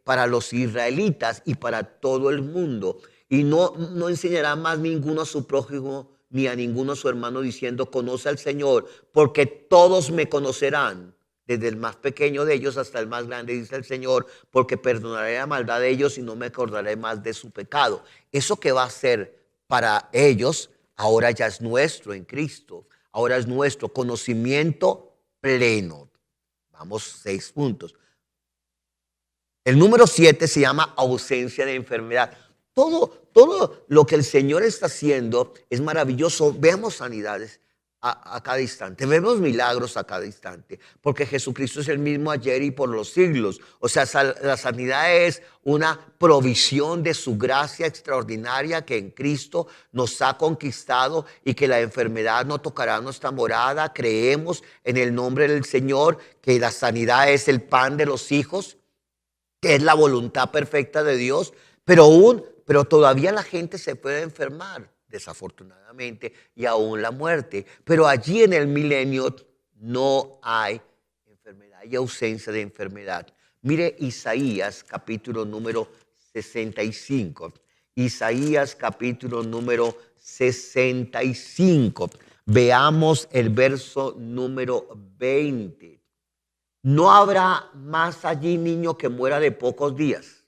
para los israelitas y para todo el mundo. Y no enseñará más ninguno a su prójimo ni a ninguno a su hermano diciendo, conoce al Señor, porque todos me conocerán. desde el más pequeño de ellos hasta el más grande, dice el Señor, porque perdonaré la maldad de ellos y no me acordaré más de su pecado. Eso que va a ser para ellos, ahora ya es nuestro en Cristo. Ahora es nuestro conocimiento pleno. Vamos, 6 puntos. El número 7 se llama ausencia de enfermedad. Todo lo que el Señor está haciendo es maravilloso. Vemos sanidades a cada instante, vemos milagros a cada instante, porque Jesucristo es el mismo ayer y por los siglos. O sea, la sanidad es una provisión de su gracia extraordinaria que en Cristo nos ha conquistado y que la enfermedad no tocará nuestra morada. Creemos en el nombre del Señor que la sanidad es el pan de los hijos, que es la voluntad perfecta de Dios, pero todavía la gente se puede enfermar, desafortunadamente, y aún la muerte. Pero allí en el milenio no hay enfermedad, hay ausencia de enfermedad. Mire Isaías capítulo número 65. Isaías capítulo número 65. Veamos el verso número 20. No habrá más allí niño que muera de pocos días,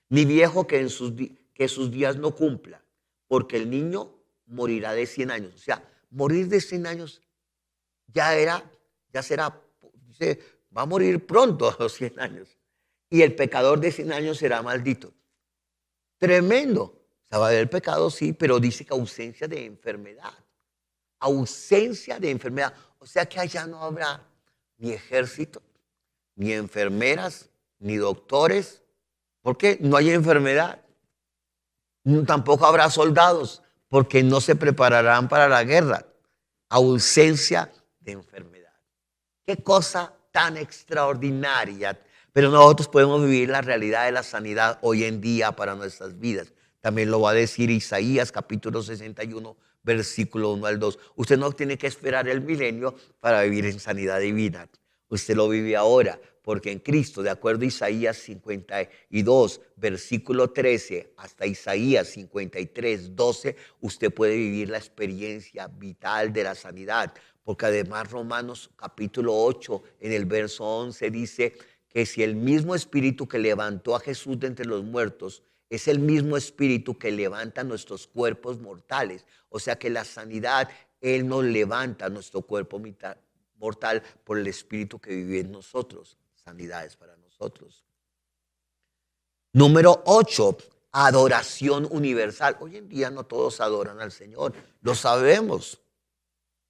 ni viejo que sus días no cumpla, porque el niño morirá de 100 años. O sea, morir de 100 años ya será, dice, va a morir pronto a los 100 años. Y el pecador de 100 años será maldito. Tremendo. O sea, va a haber pecado, sí, pero dice que ausencia de enfermedad. Ausencia de enfermedad. O sea que allá no habrá ni ejército, ni enfermeras, ni doctores, porque no hay enfermedad. Tampoco habrá soldados, porque no se prepararán para la guerra. Ausencia de enfermedad. Qué cosa tan extraordinaria. Pero nosotros podemos vivir la realidad de la sanidad hoy en día para nuestras vidas. También lo va a decir Isaías capítulo 61, versículo 1 al 2. Usted no tiene que esperar el milenio para vivir en sanidad divina. Usted lo vive ahora, porque en Cristo, de acuerdo a Isaías 52, versículo 13, hasta Isaías 53, 12, usted puede vivir la experiencia vital de la sanidad. Porque además Romanos capítulo 8, en el verso 11, dice que si el mismo espíritu que levantó a Jesús de entre los muertos es el mismo espíritu que levanta nuestros cuerpos mortales, o sea que la sanidad, Él nos levanta nuestro cuerpo mortal por el espíritu que vive en nosotros. Sanidades para nosotros. Número 8, adoración universal. Hoy en día no todos adoran al Señor, lo sabemos.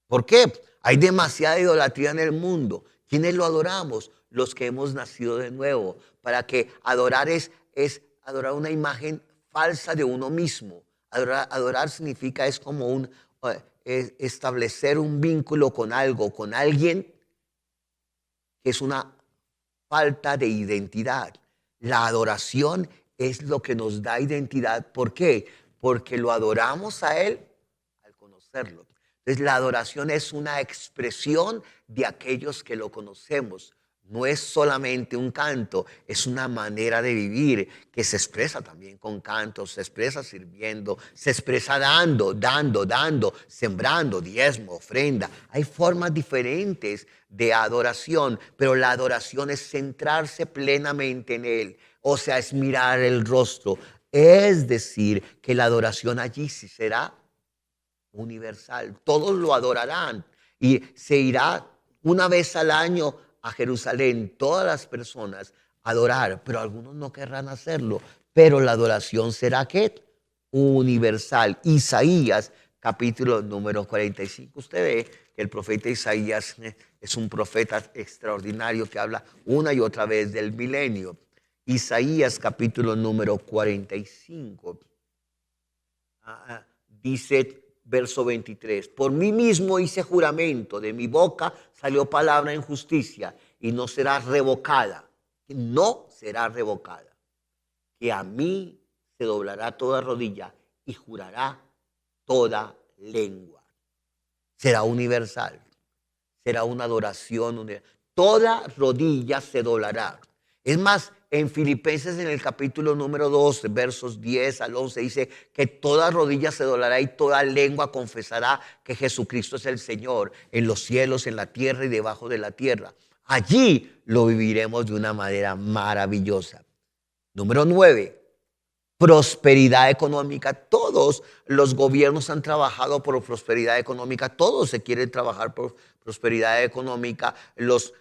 ¿Por qué? Hay demasiada idolatría en el mundo. ¿Quiénes lo adoramos? Los que hemos nacido de nuevo. Para que adorar es adorar una imagen falsa de uno mismo. Adorar significa, es como establecer un vínculo con algo, con alguien, que es una falta de identidad. La adoración es lo que nos da identidad. ¿Por qué? Porque lo adoramos a Él al conocerlo. Entonces la adoración es una expresión de aquellos que lo conocemos. No es solamente un canto, es una manera de vivir que se expresa también con cantos, se expresa sirviendo, se expresa dando, sembrando, diezmo, ofrenda. Hay formas diferentes de adoración, pero la adoración es centrarse plenamente en Él. O sea, es mirar el rostro. Es decir, que la adoración allí sí será universal. Todos lo adorarán y se irá una vez al año a Jerusalén, todas las personas a adorar, pero algunos no querrán hacerlo. Pero la adoración será ¿qué? Universal. Isaías capítulo número 45. Usted ve que el profeta Isaías es un profeta extraordinario que habla una y otra vez del milenio. Isaías capítulo número 45. Dice verso 23, por mí mismo hice juramento, de mi boca salió palabra en justicia y no será revocada, que a mí se doblará toda rodilla y jurará toda lengua. Será universal, será una adoración universal. Toda rodilla se doblará. Es más, en Filipenses en el capítulo número 2, versos 10 al 11, dice que toda rodilla se doblará y toda lengua confesará que Jesucristo es el Señor en los cielos, en la tierra y debajo de la tierra. Allí lo viviremos de una manera maravillosa. Número 9. Prosperidad económica. Todos los gobiernos han trabajado por prosperidad económica. Todos se quieren trabajar por prosperidad económica. Los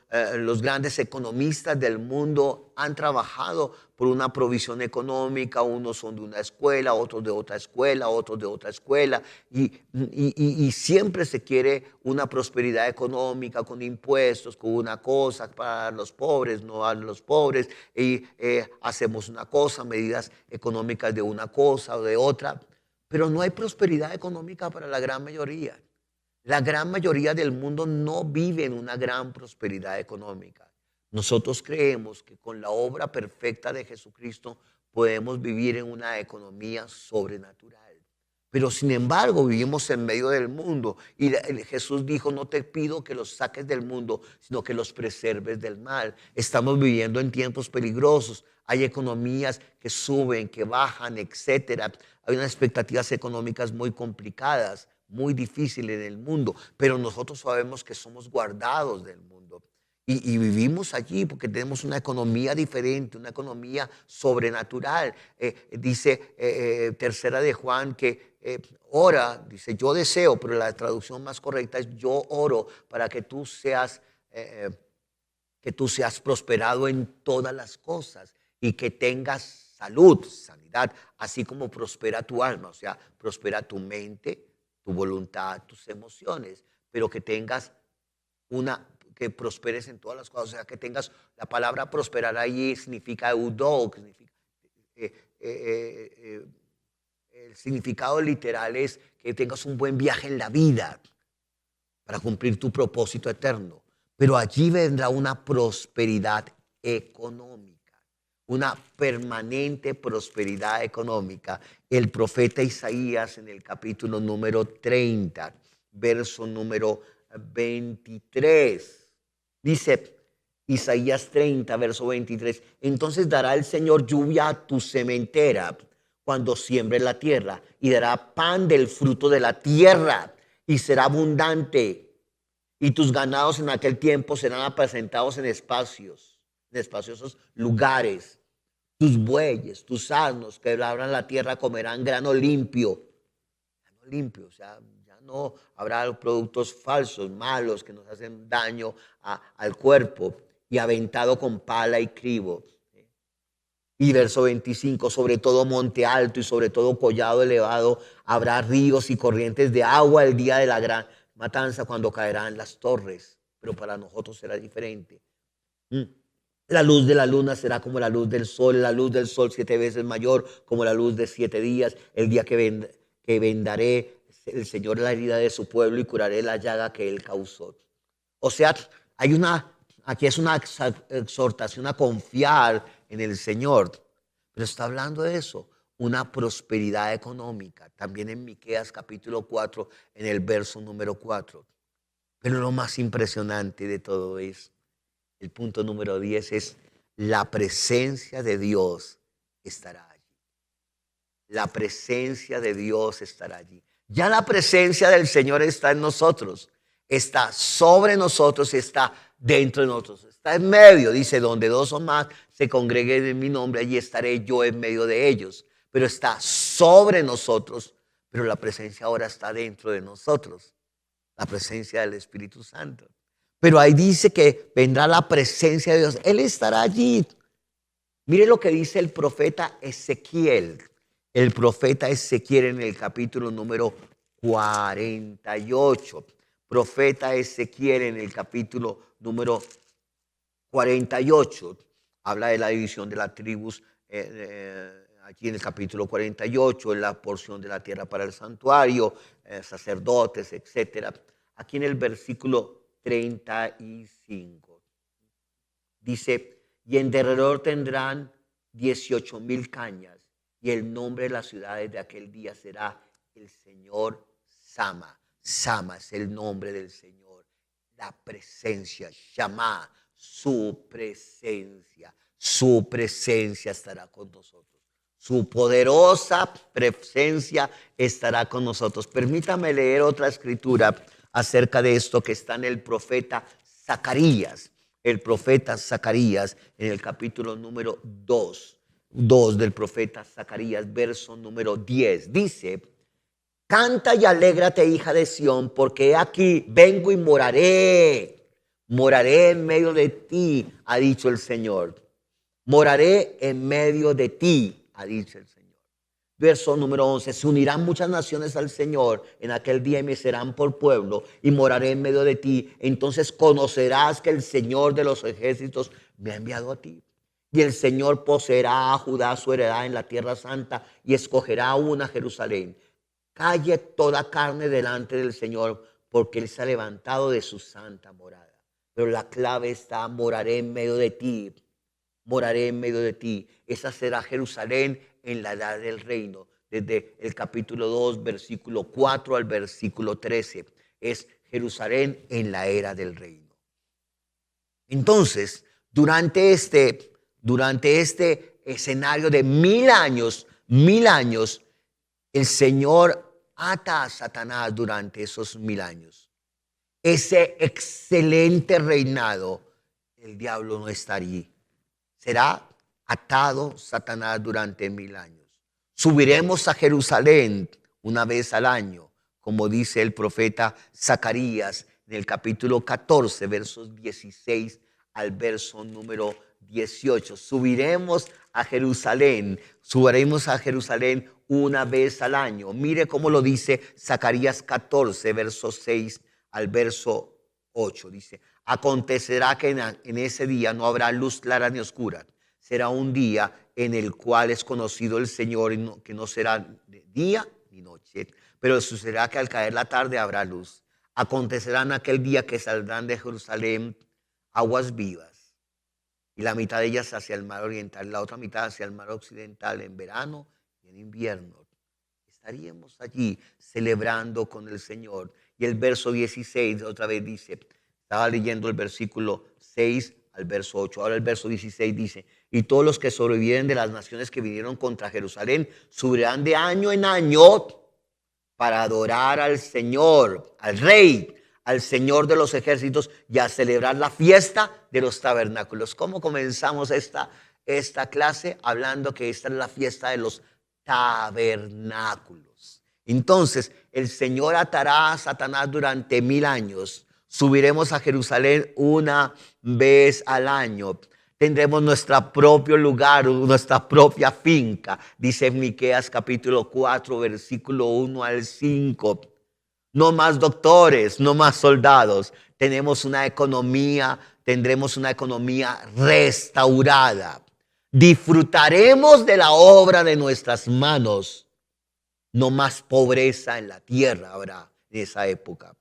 grandes economistas del mundo han trabajado por una provisión económica. Unos son de una escuela, otros de otra escuela, otros de otra escuela. Y siempre se quiere una prosperidad económica con impuestos, con una cosa para los pobres, no a los pobres. Y hacemos una cosa, medidas económicas de una cosa o de otra. Pero no hay prosperidad económica para la gran mayoría. La gran mayoría del mundo no vive en una gran prosperidad económica. Nosotros creemos que con la obra perfecta de Jesucristo podemos vivir en una economía sobrenatural. Pero sin embargo vivimos en medio del mundo y Jesús dijo: no te pido que los saques del mundo, sino que los preserves del mal. Estamos viviendo en tiempos peligrosos. Hay economías que suben, que bajan, etcétera. Hay unas expectativas económicas muy complicadas, muy difíciles en el mundo, pero nosotros sabemos que somos guardados del mundo. Y vivimos allí porque tenemos una economía diferente, una economía sobrenatural. Dice tercera de Juan que ora, dice yo deseo, pero la traducción más correcta es yo oro para que tú seas prosperado en todas las cosas y que tengas salud, sanidad, así como prospera tu alma, o sea, prospera tu mente, tu voluntad, tus emociones, pero que tengas que prosperes en todas las cosas, o sea, que tengas, la palabra prosperar allí significa eudó, que significa, eh, eh, eh, el significado literal es que tengas un buen viaje en la vida para cumplir tu propósito eterno. Pero allí vendrá una prosperidad económica, una permanente prosperidad económica. El profeta Isaías en el capítulo número 30, verso número 23. Dice Isaías 30, verso 23, entonces dará el Señor lluvia a tu sementera cuando siembre la tierra y dará pan del fruto de la tierra y será abundante. Y tus ganados en aquel tiempo serán apacentados en espaciosos lugares. Tus bueyes, tus asnos que labran la tierra comerán grano limpio. Grano limpio, o sea, ya no habrá productos falsos, malos, que nos hacen daño al cuerpo. Y aventado con pala y cribo. Y verso 25, sobre todo monte alto y sobre todo collado elevado, habrá ríos y corrientes de agua el día de la gran matanza cuando caerán las torres. Pero para nosotros será diferente. La luz de la luna será como la luz del sol, la luz del sol 7 veces mayor como la luz de 7 días, el día que vendaré el Señor la herida de su pueblo y curaré la llaga que él causó. O sea, aquí es una exhortación a confiar en el Señor, pero está hablando de eso, una prosperidad económica, también en Miqueas capítulo 4, en el verso número 4. Pero lo más impresionante de todo es, el punto número 10 es, la presencia de Dios estará allí. La presencia de Dios estará allí. Ya la presencia del Señor está en nosotros, está sobre nosotros y está dentro de nosotros. Está en medio, dice, donde dos o más se congreguen en mi nombre, allí estaré yo en medio de ellos. Pero está sobre nosotros, pero la presencia ahora está dentro de nosotros. La presencia del Espíritu Santo. Pero ahí dice que vendrá la presencia de Dios. Él estará allí. Mire lo que dice el profeta Ezequiel. El profeta Ezequiel en el capítulo número 48. Profeta Ezequiel en el capítulo número 48. Habla de la división de las tribus. Aquí en el capítulo 48, en la porción de la tierra para el santuario, sacerdotes, etcétera. Aquí en el versículo 35 dice: y en derredor tendrán 18,000 cañas, y el nombre de las ciudades de aquel día será el Señor Sama. Sama es el nombre del Señor. La presencia, Shama, su presencia, su presencia estará con nosotros. Su poderosa presencia estará con nosotros. Permítame leer otra escritura acerca de esto que está en el profeta Zacarías. El profeta Zacarías en el capítulo número 2 del profeta Zacarías, verso número 10. Dice: canta y alégrate, hija de Sión, porque he aquí vengo y moraré en medio de ti, ha dicho el Señor. Moraré en medio de ti, ha dicho el Señor. Verso número 11, se unirán muchas naciones al Señor en aquel día y me serán por pueblo y moraré en medio de ti. Entonces conocerás que el Señor de los ejércitos me ha enviado a ti. Y el Señor poseerá a Judá su heredad en la tierra santa y escogerá una Jerusalén. Calle toda carne delante del Señor, porque Él se ha levantado de su santa morada. Pero la clave está: moraré en medio de ti. Moraré en medio de ti. Esa será Jerusalén en la edad del reino. Desde el capítulo 2, versículo 4 al versículo 13. Es Jerusalén en la era del reino. Entonces, durante este escenario de 1000 años, el Señor ata a Satanás durante esos 1000 años. Ese excelente reinado, el diablo no estaría. Será atado Satanás durante 1000 años. Subiremos a Jerusalén una vez al año, como dice el profeta Zacarías en el capítulo 14, versos 16 al verso número 18. Subiremos a Jerusalén una vez al año. Mire cómo lo dice Zacarías 14, verso 6 al verso 8. Dice: acontecerá que en ese día no habrá luz clara ni oscura. Será un día en el cual es conocido el Señor, que no será de día ni noche. Pero sucederá que al caer la tarde habrá luz. Acontecerá en aquel día que saldrán de Jerusalén aguas vivas, y la mitad de ellas hacia el mar oriental, la otra mitad hacia el mar occidental, en verano y en invierno. Estaríamos allí celebrando con el Señor. Y el verso 16 otra vez dice, estaba leyendo el versículo 6 al verso 8, ahora el verso 16 dice: y todos los que sobreviven de las naciones que vinieron contra Jerusalén subirán de año en año para adorar al Señor, al Rey, al Señor de los ejércitos, y a celebrar la fiesta de los tabernáculos. ¿Cómo comenzamos esta clase? Hablando que esta es la fiesta de los tabernáculos. Entonces, el Señor atará a Satanás durante 1000 años. Subiremos a Jerusalén una vez al año. Tendremos nuestro propio lugar, nuestra propia finca. Dice Miqueas capítulo 4, versículo 1 al 5. No más doctores, no más soldados. Tendremos una economía restaurada. Disfrutaremos de la obra de nuestras manos. No más pobreza en la tierra habrá en esa época.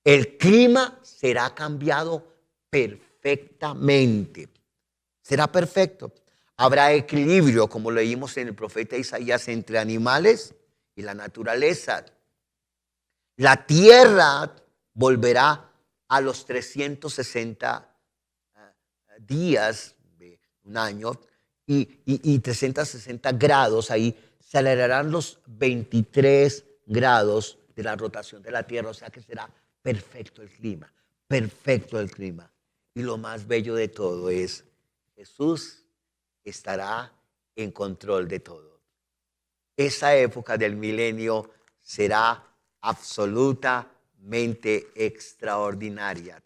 El clima será cambiado perfectamente. Será perfecto. Habrá equilibrio, como leímos en el profeta Isaías, entre animales y la naturaleza. La tierra volverá a los 360 días de un año y 360 grados. Ahí se acelerarán los 23 grados de la rotación de la tierra. O sea que será perfecto el clima, perfecto el clima. Y lo más bello de todo es: Jesús estará en control de todo. Esa época del milenio será absolutamente extraordinaria.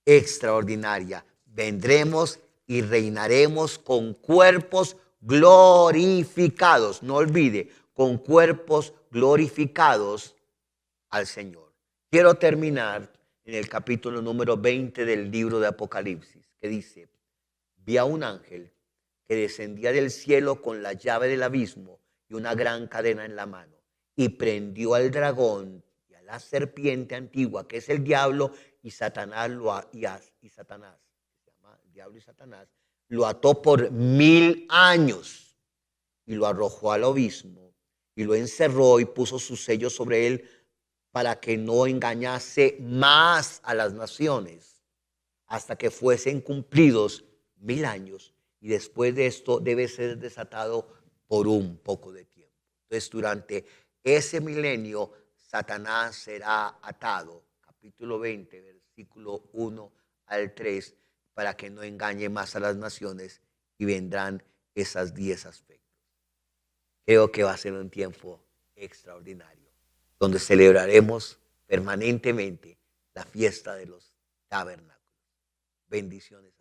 Extraordinaria. Vendremos y reinaremos con cuerpos glorificados. No olvide, con cuerpos glorificados al Señor. Quiero terminar en el capítulo número 20 del libro de Apocalipsis, que dice: vi a un ángel que descendía del cielo con la llave del abismo y una gran cadena en la mano, y prendió al dragón y a la serpiente antigua, que es el diablo y Satanás, lo ató por 1000 años y lo arrojó al abismo y lo encerró y puso su sello sobre él para que no engañase más a las naciones hasta que fuesen cumplidos 1000 años. y después de esto debe ser desatado por un poco de tiempo. Entonces, durante ese milenio, Satanás será atado, capítulo 20, versículo 1 al 3, para que no engañe más a las naciones, y vendrán esas 10 aspectos. Creo que va a ser un tiempo extraordinario, donde celebraremos permanentemente la fiesta de los tabernáculos. Bendiciones.